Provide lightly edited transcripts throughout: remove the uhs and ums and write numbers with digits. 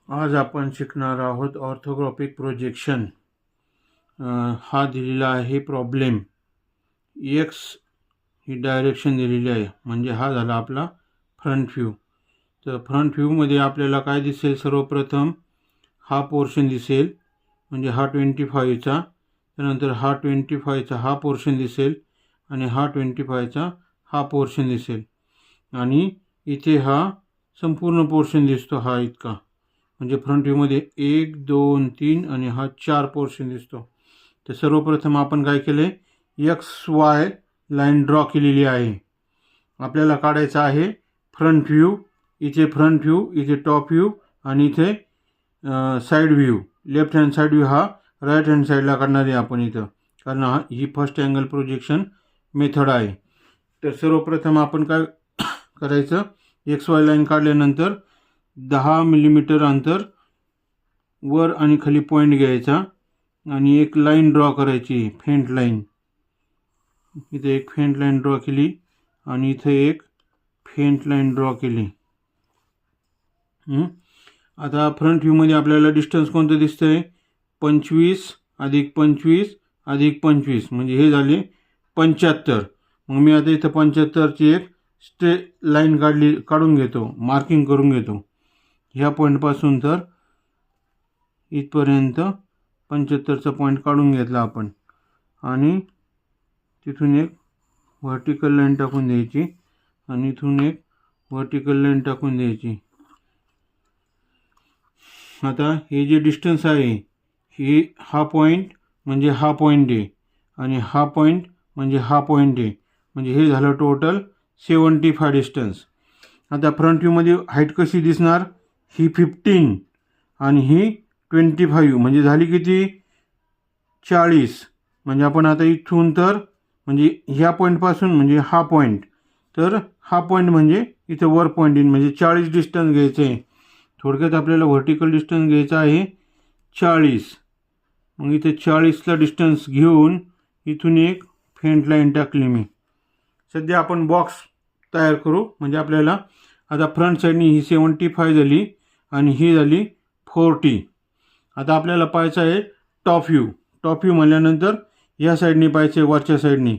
आज आपण शिकणार आहोत ऑर्थोग्राफिक प्रोजेक्शन। हा दिलेला आहे प्रॉब्लेम। एक्स ही डायरेक्शन दिलेली आहे, म्हणजे हा झाला आपला फ्रंट व्ह्यू। तर फ्रंट व्ह्यूमध्ये आपल्याला काय दिसेल? सर्वप्रथम हा पोर्शन दिसेल, म्हणजे हा 25चा, त्यानंतर हा 25चा हा पोर्शन दिसेल आणि हा 25चा हा पोर्शन दिसेल, आणि इथे हा संपूर्ण पोर्शन दिसतो, हा इतका। म्हणजे फ्रंट व्ह्यूमध्ये 1 2 3 आणि हा 4 पोर्शन दिसतो। तर सर्वप्रथम आपण काय केले? XY लाईन ड्रॉ केलेली आहे। आपल्याला काढायचा आहे फ्रंट व्ह्यू। इथे फ्रंट व्ह्यू, इथे टॉप व्ह्यू आणि इथे side view. Left hand side view हा राईट हँड साइडला काढणार आहे आपण इथं, कारण ही फर्स्ट अँगल प्रोजेक्शन मेथड आहे। तर सर्वप्रथम आपण काय करायचं? XY लाईन काढल्यानंतर 10 मिलीमीटर अंतर वर आणि खाली पॉइंट घ्यायचा आणि एक लाईन ड्रॉ करायची, फेंट लाईन। इथे एक फेंट लाईन ड्रॉ केली आणि इथे एक फेंट लाईन ड्रॉ केली। आता फ्रंट व्ह्यूमध्ये आपल्याला डिस्टन्स कोणतं दिसतंय? 25 + 25 + 25, म्हणजे हे झाले 75। मग मी आता इथं 75ची एक स्ट्रेट लाईन काढून घेतो, मार्किंग करून घेतो। ह्या पॉईंटपासून तर इथपर्यंत 75चा पॉईंट काढून घेतला आपण, आणि तिथून एक व्हर्टिकल लाईन टाकून द्यायची आणि इथून एक व्हर्टिकल लाईन टाकून द्यायची। आता हे जे डिस्टन्स आहे, हे हा पॉईंट म्हणजे हा पॉईंट आहे आणि हा पॉईंट म्हणजे हा पॉईंट आहे, म्हणजे हे झालं टोटल 75 डिस्टन्स। आता फ्रंट व्ह्यूमध्ये हाईट कशी दिसणार? ही 15 आणि ही 25, म्हणजे झाली किती? 40। म्हणजे आपण आता इथून तर म्हणजे ह्या पॉईंटपासून, म्हणजे हा पॉईंट, तर हा पॉईंट म्हणजे इथं वर पॉईंट येईल, म्हणजे 40 डिस्टन्स घ्यायचं आहे। थोडक्यात आपल्याला व्हर्टिकल डिस्टन्स घ्यायचा आहे 40। मग इथे 40ला डिस्टन्स घेऊन इथून एक फेंट लाईन टाकली मी। सध्या आपण बॉक्स तयार करू, म्हणजे आपल्याला आता फ्रंट साईडनी ही 75 झाली आणि ही झाली 40। आता आपल्याला पाहायचं आहे टॉप व्ह्यू। टॉप व्ह्यू म्हणल्यानंतर या साईडनी पाहायचं आहे, वरच्या साईडनी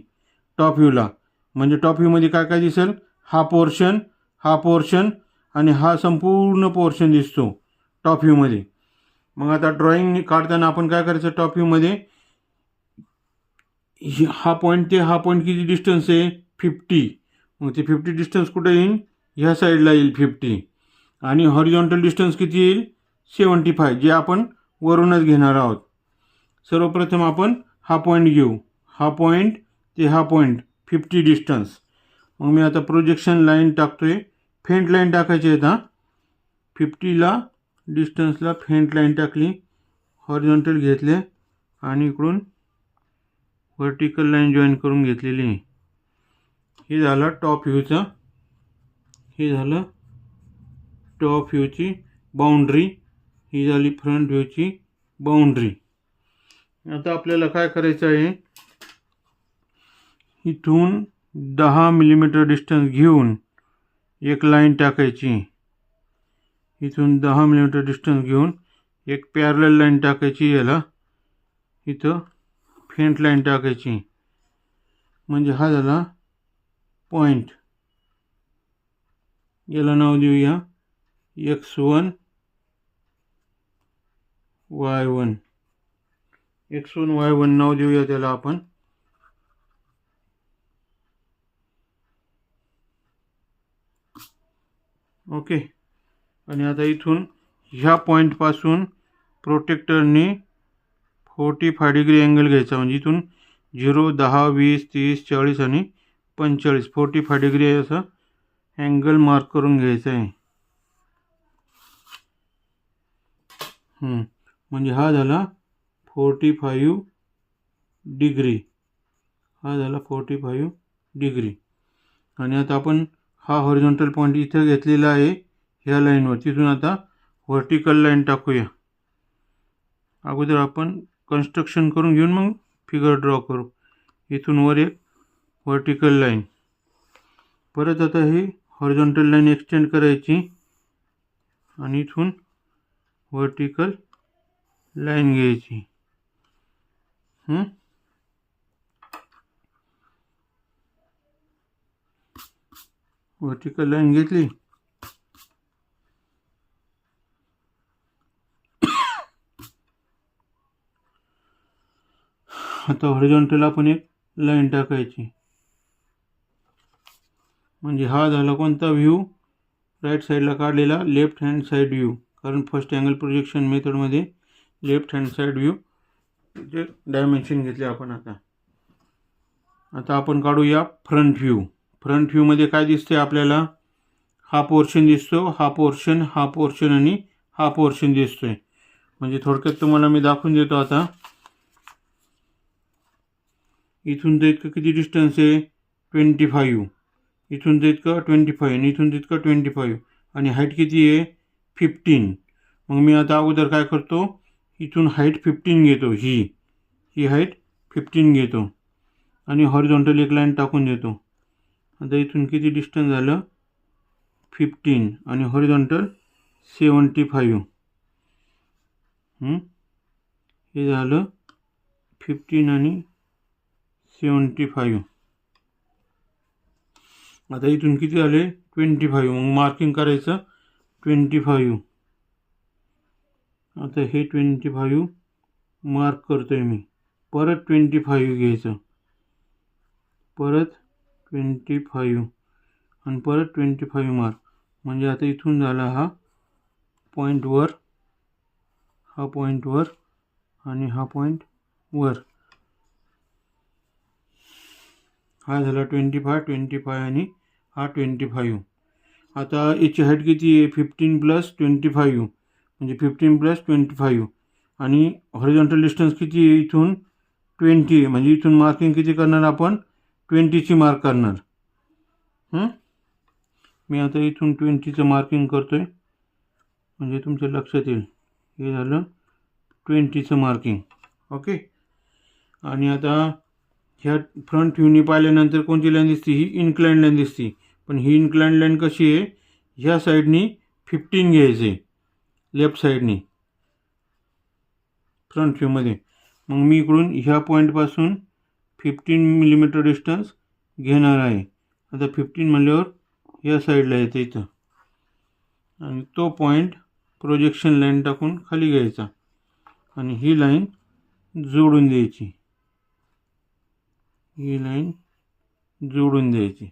टॉप व्ह्यूला। म्हणजे टॉप व्ह्यूमध्ये काय काय दिसेल? हा पोर्शन, हा पोर्शन आणि हा संपूर्ण पोर्शन दिसतो टॉप व्ह्यूमध्ये। मग आता ड्रॉइंग काढताना आपण काय करायचं? टॉप व्ह्यूमध्ये हा पॉईंट ते हा पॉईंट किती डिस्टन्स आहे? 50। मग ते 50 डिस्टन्स कुठे येईल? ह्या साईडला येईल 50, आणि हॉरिझॉन्टल डिस्टन्स किती येईल? 75, जे आपण वरूनच घेणार आहोत। सर्वप्रथम आपण हा पॉईंट घेऊ, हा पॉईंट ते हा पॉईंट 50 डिस्टन्स। मग मी आता प्रोजेक्शन लाईन टाकतोय, फेंट लाईन टाकायची आहे। आता 50ला डिस्टन्सला फेंट लाईन टाकली, हॉरिझॉन्टल घेतले आणि इकडून व्हर्टिकल लाईन जॉईन करून घेतलेली आहे। हे झालं टॉप व्ह्यूचं, हे झालं टॉप व्ह्यूची बाउंड्री, ही झाली फ्रंट व्ह्यूची बाउंड्री। आता आपल्याला काय करायचं आहे? इथून 10 मिलीमीटर डिस्टन्स घेऊन एक लाईन टाकायची। इथून 10 मिलीमीटर डिस्टन्स घेऊन एक पॅरलल लाईन टाकायची, याला इथं फेंट लाईन टाकायची, म्हणजे हा झाला पॉईंट। याला नाव देऊया X1 Y1, X1 Y1 नाव देऊया त्याला आपण। ओके। आणि आता इथून ह्या पॉईंटपासून प्रोटेक्टरने 45 डिग्री अँगल घ्यायचा, म्हणजे इथून 0 10 20 30 40 आणि 45 45 डिग्री असा अँगल मार्क करून घ्यायचा आहे। म्हणजे हा झाला 45 डिग्री, हा झाला 45 डिग्री। आणि आता आपण हा हॉरिझॉन्टल पॉईंट इथे घेतलेला आहे ह्या लाईनवर, तिथून आता व्हर्टिकल लाईन टाकूया। अगोदर आपण कन्स्ट्रक्शन करून घेऊन मग फिगर ड्रॉ करू। इथून वर एक व्हर्टिकल लाईन, परत आता ही हॉरिझॉन्टल लाईन एक्सटेंड करायची आणि इथून वर्टिकल लाईन घ्यायची. वर्टिकल लाईन घेतली. आता हॉरिझॉन्टल आपण एक लाईन टाकायची. म्हणजे हा झाला कोणता व्ह्यू, राईट साईडला काढलेला लेफ्ट हँड साईड व्ह्यू. कारण फर्स्ट अँगल प्रोजेक्शन मेथडमध्ये लेफ्ट हँड साईड व्ह्यू जे डायमेन्शन घेतले आपण. आता आपण काढूया फ्रंट व्ह्यू. फ्रंट व्ह्यूमध्ये काय दिसते आपल्याला, हा पोर्शन दिसतो, हा पोर्शन, हा पोर्शन आणि हा पोर्शन दिसतोय. म्हणजे थोडक्यात तुम्हाला मी दाखवून देतो. आता इथून ते इतकं किती डिस्टन्स आहे, 25. इथून ते इतकं 25 आणि इथून तितकं 25 आणि हाईट किती आहे, 15. मग मी आता अगोदर काय करतो, इथून हाईट 15 घेतो. ही हाईट 15 घेतो आणि हॉरिझॉन्टल एक लाईन टाकून देतो. आता इथून किती डिस्टन्स झालं, 15 आणि हॉरिझॉन्टल 75. हे झालं 15 आणि 75. आता इथून किती झाले, 25. मग मार्किंग करायचं 25. आता हे 25 मार्क करतोय मी. परत 25 घ्यायचं, परत 25 आणि परत 25 मार्क. म्हणजे आता इथून झाला हा पॉईंट वर, हा पॉईंट वर आणि हा पॉईंट वर. हा झाला 25 आणि हा 25. आता याची हाईट किती आहे, 15 + 25 म्हणजे 15 + 25 आणि हॉरिझॉन्टल डिस्टन्स किती आहे, इथून 20. म्हणजे इथून मार्किंग किती करणार आपण, 20ची मार्क करणार. मी आता इथून 20चं मार्किंग करतोय म्हणजे तुमच्या लक्षात येईल. हे झालं 20चं मार्किंग. ओके. आणि आता ह्या फ्रंट व्ह्यूनी पाहिल्यानंतर कोणती लाईन दिसते, ही इन्क्लाइंड लाईन दिसते. पण ही इन्क्लाइंड लाईन कशी आहे, ह्या साईडनी 15 घ्यायचे, लेफ्ट साईडनी फ्रंट व्ह्यूमध्ये. मग मी इकडून ह्या पॉईंटपासून 15 मिलीमीटर डिस्टन्स घेणार आहे. आता 15 म्हणल्यावर या साईडला येते इथं आणि तो पॉईंट प्रोजेक्शन लाईन टाकून खाली घ्यायचा आणि ही लाईन जोडून द्यायची. ही लाईन जोडून द्यायची.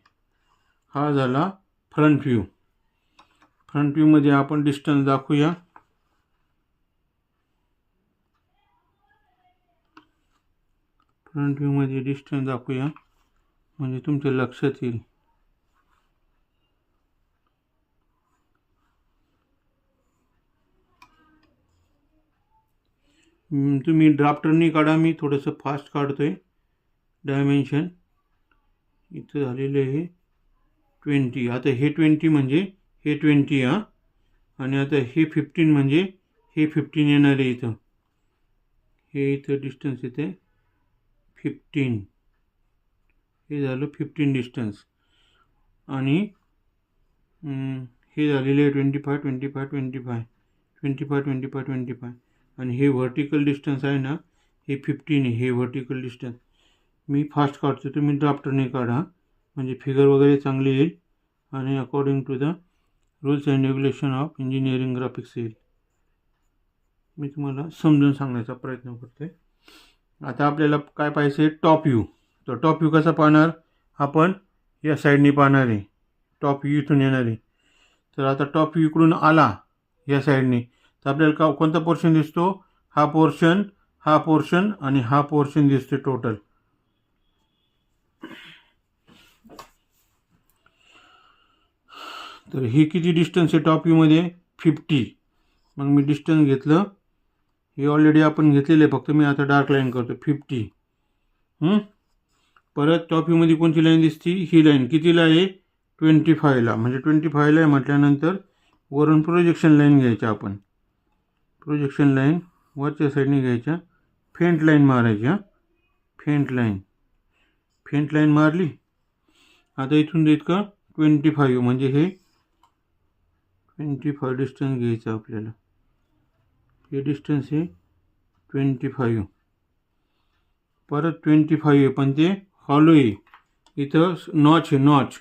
हा झाला फ्रंट व्ह्यू. फ्रंट व्ह्यूमध्ये आपण डिस्टन्स दाखवूया. फ्रंट व्ह्यूमध्ये डिस्टन्स दाखवूया म्हणजे तुमच्या लक्षात येईल. तुम्ही ड्राफ्टरनी काढा, मी थोडंसं फास्ट काढतोय. डायमेन्शन इथं झालेलं आहे 20. आता हे 20 म्हणजे हे 20 आणि आता हे 15 म्हणजे हे 15 येणार आहे इथं. हे इथं डिस्टन्स येते 15. हे झालं 15 डिस्टन्स आणि हे झालेले आहे 25 25 25 25 25 25 आणि हे व्हर्टिकल डिस्टन्स आहे ना, हे 15 आहे. हे व्हर्टिकल डिस्टन्स मी फास्ट काढतो, तुम्ही ड्राफ्टरने काढा म्हणजे फिगर वगैरे चांगली येईल आणि according to the rules and regulation of engineering graphics येईल. मी तुम्हाला समजून सांगण्याचा प्रयत्न करते. आता आपल्याला काय पाहिजे, टॉप व्ह्यू. तर टॉप व्ह्यू कसा पाहणार आपण, या साईडनी पाहणार आहे. टॉप व्ह्यू इथून येणार आहे. तर आता टॉप व्ह्यू इकडून आला या साईडनी तर आपल्याला कोणता पोर्शन दिसतो, हा पोर्शन, हा पोर्शन आणि हा पोर्शन दिसतो टोटल. तर ही किती डिस्टन्स आहे टॉप व्ह्यूमध्ये, 50. मग मी डिस्टन्स घेतलं, हे ऑलरेडी आपण घेतलेलं आहे, फक्त मी आता डार्क लाईन करतो 50. परत टॉप व्ह्यूमध्ये कोणती लाईन दिसती, ही लाईन कितीला आहे, 25ला. म्हणजे 25ला आहे म्हटल्यानंतर वरून प्रोजेक्शन लाईन घ्यायच्या आपण. प्रोजेक्शन लाईन वरच्या साईडने घ्यायच्या, फेंट लाईन मारायच्या. फेंट लाईन मारली. आता इथून इतकं 25 म्हणजे हे 25 डिस्टन्स घ्यायचं आपल्याला. हे डिस्टन्स आहे 25, परत 25 आहे पण ते हॉलो आहे, इथं नॉच आहे नॉच.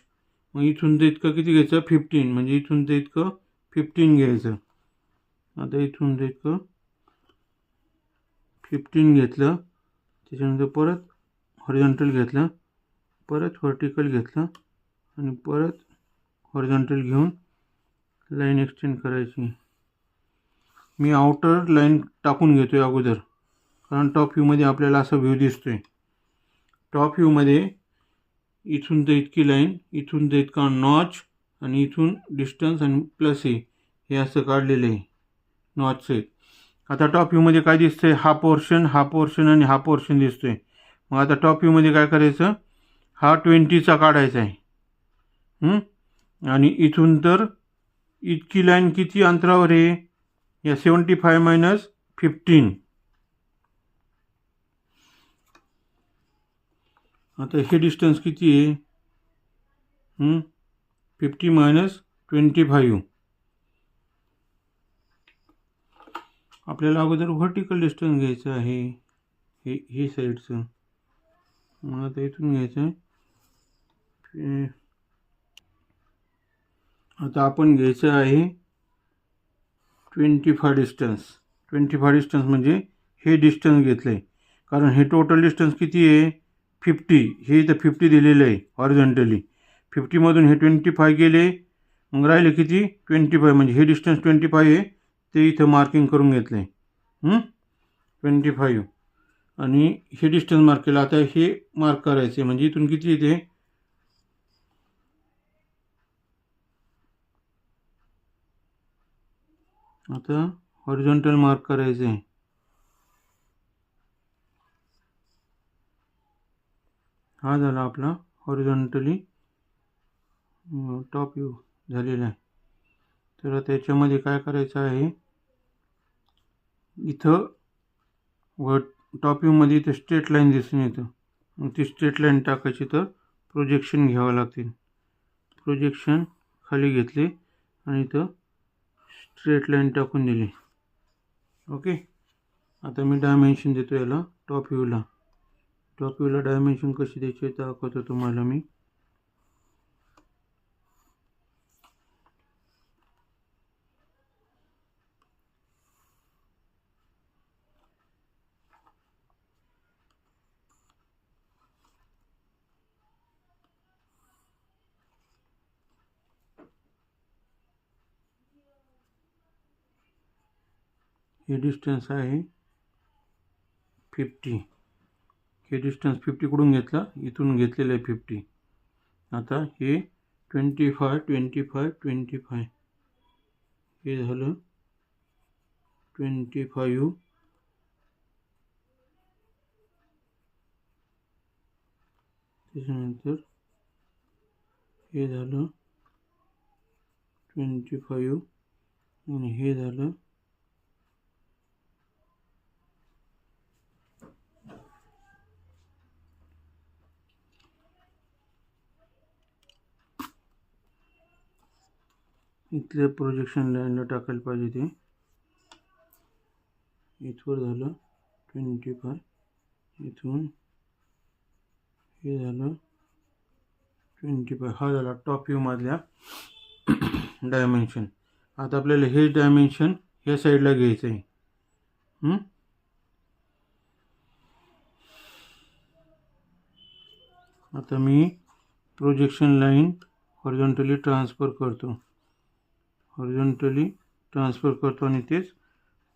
मग इथून ते इतकं किती घ्यायचं 15, म्हणजे इथून ते इतकं 15 घ्यायचं. आता इथून ते इतकं 15 घेतलं, त्याच्यानंतर परत हॉरिझॉन्टल घेतलं, परत व्हर्टिकल घेतलं आणि परत हॉरिझॉन्टल घेऊन लाईन एक्सटेंड करायची. मी आउटर लाईन टाकून घेतोय अगोदर, कारण टॉप व्ह्यूमध्ये आपल्याला असा व्ह्यू दिसतोय. टॉप व्ह्यूमध्ये इथून तर इतकी लाईन, इथून तर इतका नॉच आणि इथून डिस्टन्स आणि प्लस हे असं काढलेलं आहे नॉचचे. आता टॉप व्ह्यूमध्ये काय दिसतंय, हा पोर्शन आणि हा पोर्शन दिसतोय. मग आता टॉप व्ह्यूमध्ये काय करायचं, हा 20चा काढायचा आहे. आणि इथून तर इतकी लाईन किती अंतरावर आहे, या 75 - 15. आता हे डिस्टन्स किती आहे, 50 - 25. आपल्याला अगोदर व्हर्टिकल डिस्टन्स घ्यायचं आहे, हे साईडचं. मग आता इथून घ्यायचं आहे, आता आपण घ्यायचं आहे 25 डिस्टन्स. 25 डिस्टन्स म्हणजे हे डिस्टन्स घेतलं आहे, कारण हे टोटल डिस्टन्स किती आहे 50. हे इथं 50 दिलेलं आहे हॉरिझॉन्टली. 50मधून हे 25 गेले, मग राहिले किती 25, म्हणजे हे डिस्टन्स 25 आहे, ते इथं मार्किंग करून घेतलं आहे 25. आणि हे डिस्टन्स मार्क केलं. आता हे मार्क करायचे, म्हणजे इथून किती येते, आता हॉरिझॉन्टल मार्क करायचे. हा झाला आपला हॉरिझॉन्टली टॉप व्ह्यू झालेला आहे. तर त्याच्यामध्ये काय करायचं आहे, इथं टॉप व्ह्यूमध्ये इथं स्ट्रेट लाईन दिसून येतं, मग ती स्ट्रेट लाईन टाकायची, तर प्रोजेक्शन घ्यावं लागतील. प्रोजेक्शन खाली घेतले आणि इथं स्ट्रेट लाईन टाकून दिली. ओके. आता मी डायमेन्शन देतो याला टॉप व्ह्यूला. टॉप व्ह्यूला डायमेन्शन कशी द्यायची दाखवतो तुम्हाला मी. हे डिस्टन्स आहे 50. हे डिस्टन्स 50 कडून घेतला, इथून घेतलेलं आहे 50. आता हे 25 हे झालं 25. त्याच्यानंतर हे झालं 25 आणि हे झालं 25. इथल्या प्रोजेक्शन लाईनला टाकायला पाहिजे, ते इथवर झालं 25. इथून हे झालं 25. हा झाला टॉप व्ह्यू मधल्या डायमेन्शन. आता आपल्याला हे डायमेन्शन या साईडला घ्यायचं आहे. आता मी प्रोजेक्शन लाईन हॉरिझॉन्टली ट्रान्सफर करतो, आणि तेच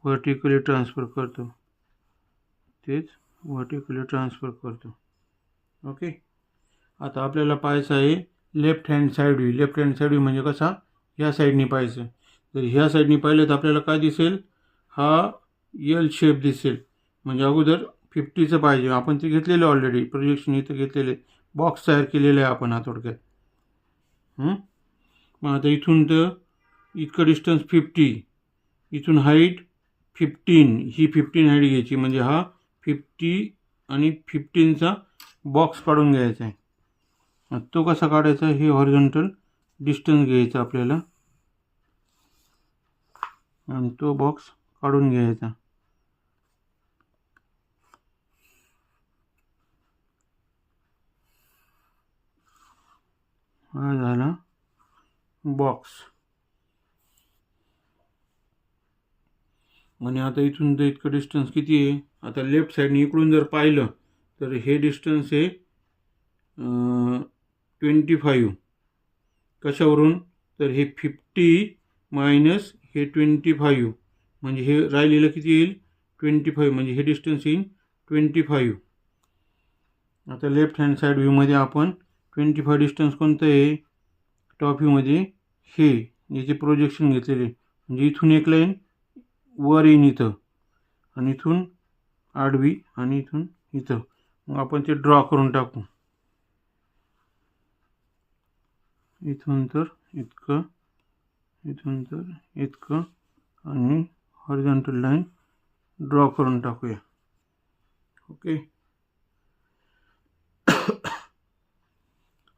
व्हर्टिकली ट्रान्सफर करतो, ओके. आता आपल्याला पाहायचं आहे left hand side view. Left hand side view म्हणजे कसा, ह्या साईडनी पाहायचं. जर ह्या साईडनी पाहिलं तर आपल्याला काय दिसेल, हा एल शेप दिसेल. म्हणजे अगोदर 50चं पाहिजे, आपण ते घेतलेलं ऑलरेडी प्रोजेक्शन इथं घेतलेले, बॉक्स तयार केलेला आहे आपण हा थोडक्यात. मग आता इथून तर इतकं डिस्टन्स 50, इथून हाईट 15, ही 15 हाईट घ्यायची, म्हणजे हा 50 आणि 15चा बॉक्स काढून घ्यायचा आहे. तो कसा काढायचा, हे हॉरिझॉन्टल डिस्टन्स घ्यायचा आपल्याला आणि तो बॉक्स काढून घ्यायचा. हा झाला बॉक्स. आणि आता इथून तर इतकं डिस्टन्स किती आहे? आता लेफ्ट साईडने इकडून जर पाहिलं तर हे डिस्टन्स आहे 25. कशावरून? तर हे 50 मायनस हे 25 म्हणजे हे राहिलेलं किती येईल? 25 म्हणजे हे डिस्टन्स येईल 25. आता लेफ्ट हँड साईड व्ह्यूमध्ये आपण 25 डिस्टन्स कोणतं आहे? टॉप व्ह्यूमध्ये हे याचे प्रोजेक्शन घेतलेले, म्हणजे इथून एक लाईन वर येईन इथं आणि इथून आडवी आणि इथून इथं. मग आपण ते ड्रॉ करून टाकू. इथून तर इतकं, इथून तर इतकं आणि हॉरिझॉन्टल लाईन ड्रॉ करून टाकूया. ओके.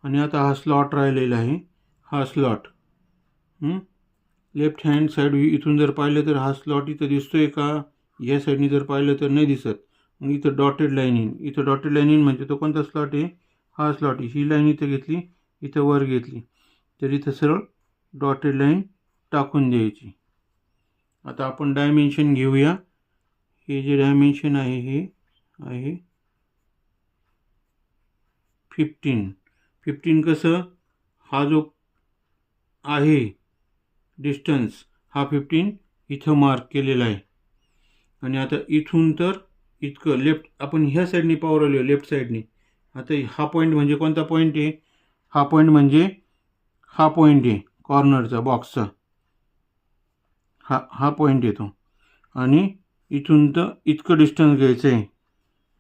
आणि आता हा स्लॉट राहिलेला आहे. हा स्लॉट लेफ्ट हँड साईड इथून जर पाहिलं तर हा स्लॉट इथं दिसतोय का? या साईडने जर पाहिलं तर नाही दिसत. मग इथं डॉटेड लाईन येईल. इथं डॉटेड लाईन येईल म्हणजे तो कोणता स्लॉट आहे? हा स्लॉट आहे. ही लाईन इथं घेतली, इथं वर घेतली, तर इथं सरळ डॉटेड लाईन टाकून द्यायची. आता आपण डायमेन्शन घेऊया. हे जे डायमेन्शन आहे हे आहे 15. कसं? हा जो आहे डिस्टन्स हा 15 इथं मार्क केलेला आहे. आणि आता इथून तर इतकं लेफ्ट आपण ह्या साईडने पावर आलो लेफ्ट साईडने. आता हा पॉईंट म्हणजे कोणता पॉईंट आहे? हा पॉईंट म्हणजे हा पॉईंट आहे कॉर्नरचा बॉक्सचा. हा पॉईंट येतो. आणि इथून तर इतकं डिस्टन्स घ्यायचं आहे.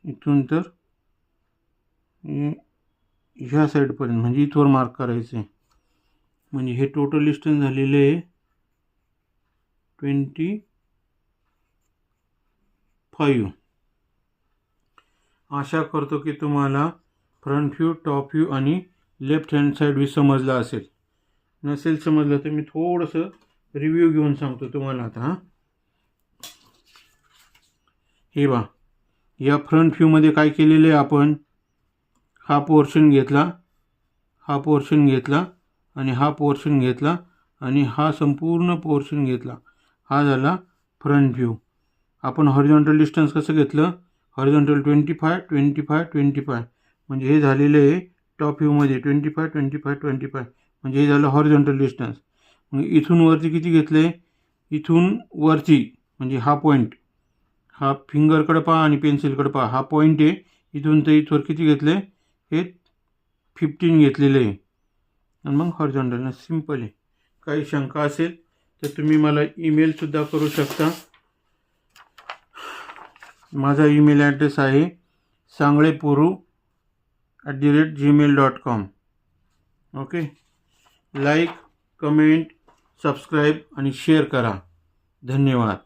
इथून तर ह्या साईडपर्यंत म्हणजे इथवर मार्क करायचं आहे. म्हणजे हे टोटल डिस्टन्स झालेलं आहे 25. आशा करतो की तुम्हाला फ्रंट व्ह्यू, टॉप व्ह्यू आणि लेफ्ट हँड साईड व्ह्यू समजला असेल. नसेल समजलं तर मी थोडंसं रिव्ह्यू घेऊन सांगतो तुम्हाला आता. हे बा, या फ्रंट व्ह्यूमध्ये काय केलेलं आहे आपण? हा पोर्शन घेतला, हा पोर्शन घेतला आणि हा पोर्शन घेतला आणि हा संपूर्ण पोर्शन घेतला. हा झाला फ्रंट व्ह्यू. आपण हॉरिझॉन्टल डिस्टन्स कसं घेतलं? हॉरिझॉन्टल 25 म्हणजे हे झालेलं आहे टॉप व्ह्यूमध्ये 25 म्हणजे हे झालं हॉरिझॉन्टल डिस्टन्स. मग इथून वरती किती घेतले? इथून वरती म्हणजे हा पॉईंट, हा फिंगरकडे पहा आणि पेन्सिलकडे पहा, हा पॉईंट आहे. इथून तर इथवर किती घेतले? हे 15 घेतलेले आहे. आणि मग हॉरिझॉन्टल. सिम्पल आहे. काही शंका असेल तर तुम्ही मला ईमेलसुद्धा करू शकता. माझा ईमेल ॲड्रेस आहे sanglepuru@gmail.com. Okay. Like, comment, subscribe आणि शेअर करा. धन्यवाद.